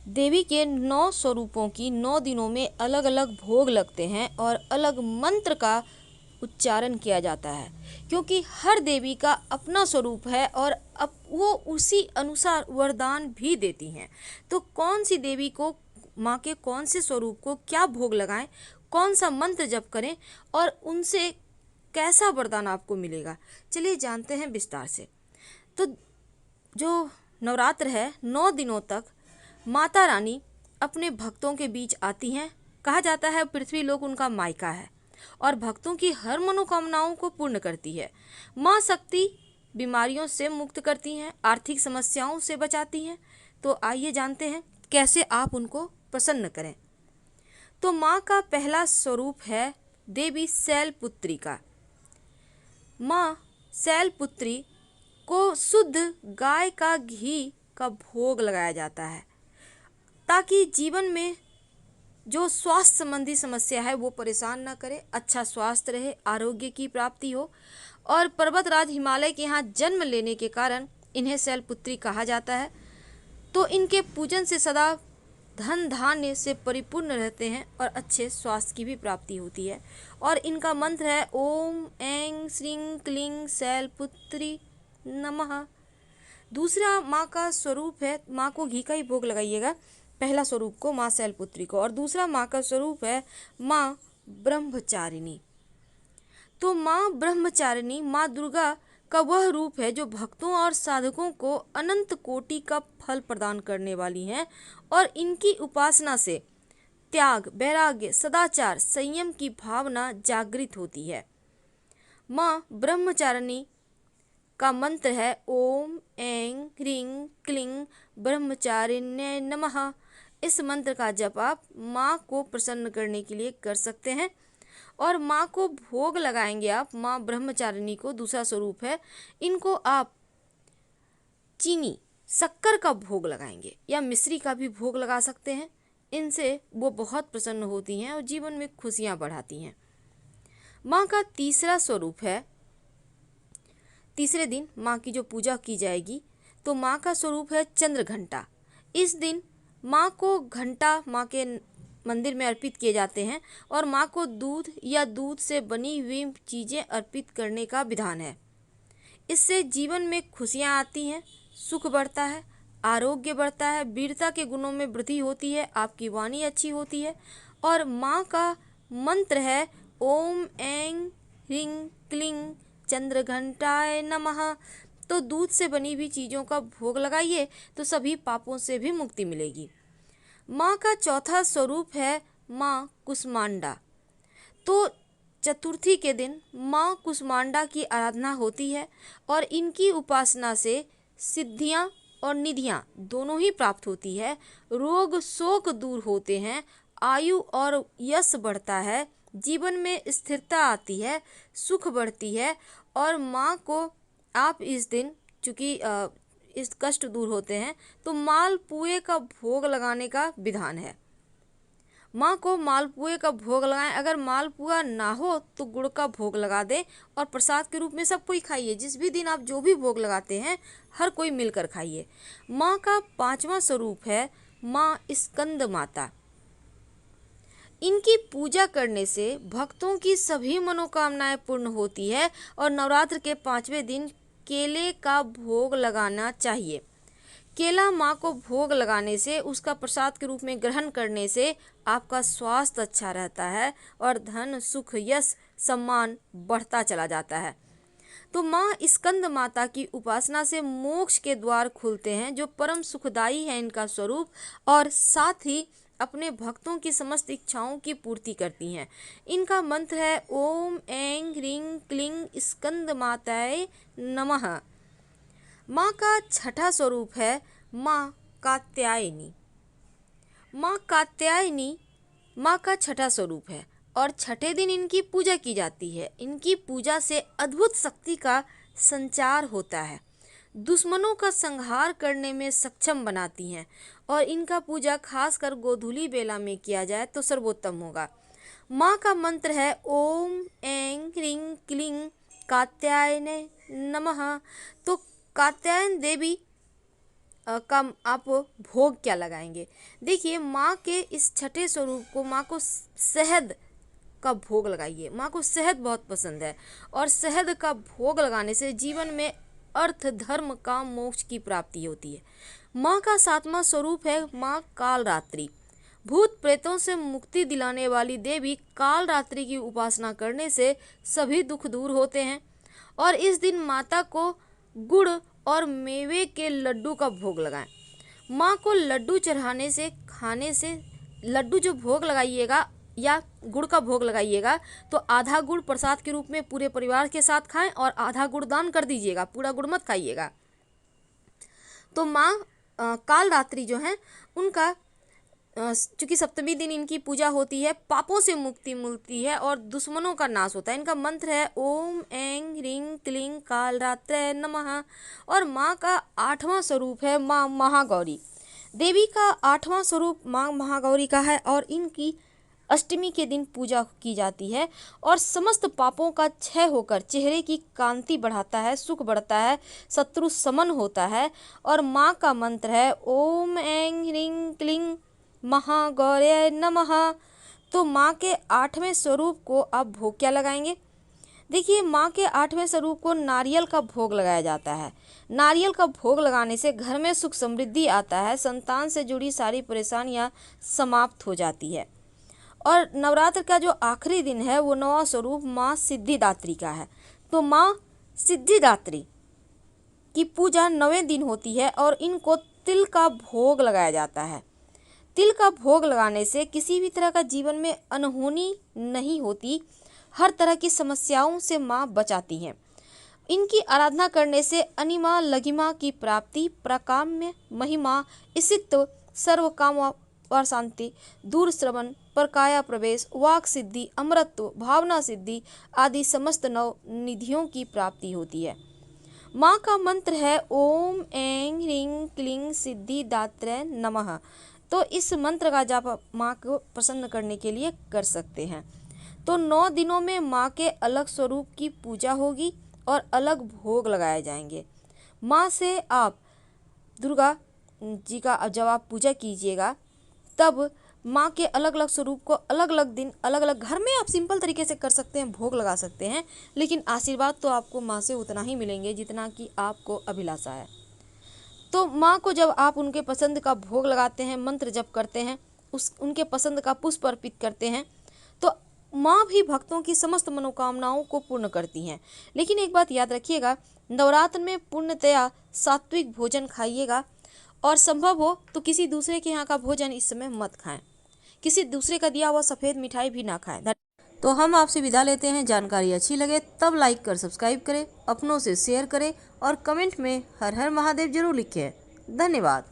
देवी के 9 स्वरूपों की 9 दिनों में अलग अलग भोग लगते हैं और अलग मंत्र का उच्चारण किया जाता है, क्योंकि हर देवी का अपना स्वरूप है और अब वो उसी अनुसार वरदान भी देती हैं। तो कौन सी देवी को, माँ के कौन से स्वरूप को क्या भोग लगाएं, कौन सा मंत्र जप करें और उनसे कैसा वरदान आपको मिलेगा, चलिए जानते हैं विस्तार से। तो जो नवरात्र है, 9 दिनों तक माता रानी अपने भक्तों के बीच आती हैं। कहा जाता है पृथ्वी लोक उनका मायका है और भक्तों की हर मनोकामनाओं को पूर्ण करती है। माँ शक्ति बीमारियों से मुक्त करती हैं, आर्थिक समस्याओं से बचाती हैं। तो आइए जानते हैं कैसे आप उनको प्रसन्न करें। तो माँ का पहला स्वरूप है देवी शैलपुत्री का। माँ शैलपुत्री को शुद्ध गाय का घी का भोग लगाया जाता है, ताकि जीवन में जो स्वास्थ्य संबंधी समस्या है वो परेशान ना करे, अच्छा स्वास्थ्य रहे, आरोग्य की प्राप्ति हो। और पर्वतराज हिमालय के यहाँ जन्म लेने के कारण इन्हें शैलपुत्री कहा जाता है। तो इनके पूजन से सदा धन धान्य से परिपूर्ण रहते हैं और अच्छे स्वास्थ्य की भी प्राप्ति होती है। और इनका मंत्र है ओम ऐं श्रीं क्लीं शैलपुत्री नमः। दूसरा माँ का स्वरूप है, माँ को घी का ही भोग लगाइएगा, पहला स्वरूप को माँ शैलपुत्री को। और दूसरा माँ का स्वरूप है माँ ब्रह्मचारिणी। तो माँ ब्रह्मचारिणी माँ दुर्गा का वह रूप है जो भक्तों और साधकों को अनंत कोटि का फल प्रदान करने वाली हैं और इनकी उपासना से त्याग, वैराग्य, सदाचार, संयम की भावना जागृत होती है। माँ ब्रह्मचारिणी का मंत्र है ओम ऐं ह्रीं क्लीं ब्रह्मचारिण्यै नमः। इस मंत्र का जप आप माँ को प्रसन्न करने के लिए कर सकते हैं और माँ को भोग लगाएंगे आप। माँ ब्रह्मचारिणी को दूसरा स्वरूप है, इनको आप चीनी शक्कर का भोग लगाएंगे या मिश्री का भी भोग लगा सकते हैं। इनसे वो बहुत प्रसन्न होती हैं और जीवन में खुशियाँ बढ़ाती हैं। माँ का तीसरा स्वरूप है, तीसरे दिन माँ की जो पूजा की जाएगी तो माँ का स्वरूप है चंद्र घंटा। इस दिन माँ को घंटा माँ के मंदिर में अर्पित किए जाते हैं और माँ को दूध या दूध से बनी हुई चीज़ें अर्पित करने का विधान है। इससे जीवन में खुशियाँ आती हैं, सुख बढ़ता है, आरोग्य बढ़ता है, वीरता के गुणों में वृद्धि होती है, आपकी वाणी अच्छी होती है। और माँ का मंत्र है ओम ऐं ह्रीं क्लीं चंद्रघंटाय नमः। तो दूध से बनी हुई चीज़ों का भोग लगाइए तो सभी पापों से भी मुक्ति मिलेगी। माँ का चौथा स्वरूप है माँ कुष्मांडा। तो चतुर्थी के दिन माँ कुष्मांडा की आराधना होती है और इनकी उपासना से सिद्धियाँ और निधियाँ दोनों ही प्राप्त होती है। रोग शोक दूर होते हैं, आयु और यश बढ़ता है, जीवन में स्थिरता आती है, सुख बढ़ती है। और माँ को आप इस दिन, चूँकि इस कष्ट दूर होते हैं, तो मालपुए का भोग लगाने का विधान है। माँ को मालपुए का भोग लगाएं। अगर मालपुआ ना हो तो गुड़ का भोग लगा दें और प्रसाद के रूप में सब कोई खाइए। जिस भी दिन आप जो भी भोग लगाते हैं हर कोई मिलकर खाइए। माँ का पांचवा स्वरूप है माँ स्कंद माता। इनकी पूजा करने से भक्तों की सभी मनोकामनाएं पूर्ण होती है और नवरात्र के 5वें दिन केले का भोग लगाना चाहिए। केला माँ को भोग लगाने से, उसका प्रसाद के रूप में ग्रहण करने से आपका स्वास्थ्य अच्छा रहता है और धन, सुख, यश, सम्मान बढ़ता चला जाता है। तो माँ स्कंद माता की उपासना से मोक्ष के द्वार खुलते हैं, जो परम सुखदायी है इनका स्वरूप, और साथ ही अपने भक्तों की समस्त इच्छाओं की पूर्ति करती हैं। इनका मंत्र है ओम ऐं ह्रीं क्लीं स्कंद माताय नमः। माँ का छठा स्वरूप है माँ कात्यायनी। माँ कात्यायनी माँ का छठा स्वरूप है और छठे दिन इनकी पूजा की जाती है। इनकी पूजा से अद्भुत शक्ति का संचार होता है, दुश्मनों का संहार करने में सक्षम बनाती हैं और इनका पूजा खासकर गोधूली बेला में किया जाए तो सर्वोत्तम होगा। माँ का मंत्र है ओम ऐं ह्रीं क्लीं कात्यायने नमः। तो कात्यायन देवी का आप भोग क्या लगाएंगे। देखिए, माँ के इस छठे स्वरूप को, माँ को शहद का भोग लगाइए। माँ को शहद बहुत पसंद है और शहद का भोग लगाने से जीवन में अर्थ, धर्म, काम, मोक्ष की प्राप्ति होती है। माँ का सातवां स्वरूप है माँ कालरात्रि। भूत प्रेतों से मुक्ति दिलाने वाली देवी कालरात्रि की उपासना करने से सभी दुख दूर होते हैं। और इस दिन माता को गुड़ और मेवे के लड्डू का भोग लगाएं। माँ को लड्डू चढ़ाने से, खाने से, लड्डू जो भोग लगाइएगा या गुड़ का भोग लगाइएगा तो आधा गुड़ प्रसाद के रूप में पूरे परिवार के साथ खाएं और आधा गुड़ दान कर दीजिएगा, पूरा गुड़ मत खाइएगा। तो माँ कालरात्रि जो हैं उनका चूँकि सप्तमी दिन इनकी पूजा होती है, पापों से मुक्ति मिलती है और दुश्मनों का नाश होता है। इनका मंत्र है ओम ऐं ह्रीं क्लीं कालरात्रे नमः। और माँ का आठवां स्वरूप है माँ महागौरी। देवी का आठवां स्वरूप माँ महागौरी का है और इनकी अष्टमी के दिन पूजा की जाती है और समस्त पापों का क्षय होकर चेहरे की कांति बढ़ाता है, सुख बढ़ता है, शत्रु समन होता है। और माँ का मंत्र है ओम ऐं ह्रीं क्लीं महागौर्यै नमः। तो माँ के आठवें स्वरूप को आप भोग क्या लगाएंगे। देखिए, माँ के आठवें स्वरूप को नारियल का भोग लगाया जाता है। नारियल का भोग लगाने से घर में सुख समृद्धि आता है, संतान से जुड़ी सारी परेशानियाँ समाप्त हो जाती है। और नवरात्र का जो आखिरी दिन है वो नवा स्वरूप माँ सिद्धिदात्री का है। तो माँ सिद्धिदात्री की पूजा 9वें दिन होती है और इनको तिल का भोग लगाया जाता है। तिल का भोग लगाने से किसी भी तरह का जीवन में अनहोनी नहीं होती, हर तरह की समस्याओं से माँ बचाती हैं। इनकी आराधना करने से अनिमा लघिमा की प्राप्ति, प्रकाम्य महिमा, इसित्व, सर्व काम और शांति, दूर श्रवण, परकाया प्रवेश, वाक सिद्धि, अमरत्व, भावना सिद्धि आदि समस्त नव निधियों की प्राप्ति होती है। माँ का मंत्र है ओम ऐं ह्रीं क्लीं सिद्धिदात्रे नमः। तो इस मंत्र का जाप आप माँ को प्रसन्न करने के लिए कर सकते हैं। तो 9 दिनों में माँ के अलग स्वरूप की पूजा होगी और अलग भोग लगाए जाएंगे। माँ से आप दुर्गा जी का जब आप पूजा कीजिएगा तब माँ के अलग अलग स्वरूप को अलग अलग दिन, अलग अलग घर में आप सिंपल तरीके से कर सकते हैं, भोग लगा सकते हैं, लेकिन आशीर्वाद तो आपको माँ से उतना ही मिलेंगे जितना कि आपको अभिलाषा है। तो माँ को जब आप उनके पसंद का भोग लगाते हैं, मंत्र जप करते हैं, उनके पसंद का पुष्प अर्पित करते हैं, तो माँ भी भक्तों की समस्त मनोकामनाओं को पूर्ण करती हैं। लेकिन एक बात याद रखिएगा, नवरात्र में पूर्णतया सात्विक भोजन खाइएगा और संभव हो तो किसी दूसरे के यहाँ का भोजन इस समय मत खाएं। किसी दूसरे का दिया हुआ सफ़ेद मिठाई भी ना खाएं। तो हम आपसे विदा लेते हैं। जानकारी अच्छी लगे तब लाइक कर सब्सक्राइब करें, अपनों से शेयर करें और कमेंट में हर हर महादेव जरूर लिखें। धन्यवाद।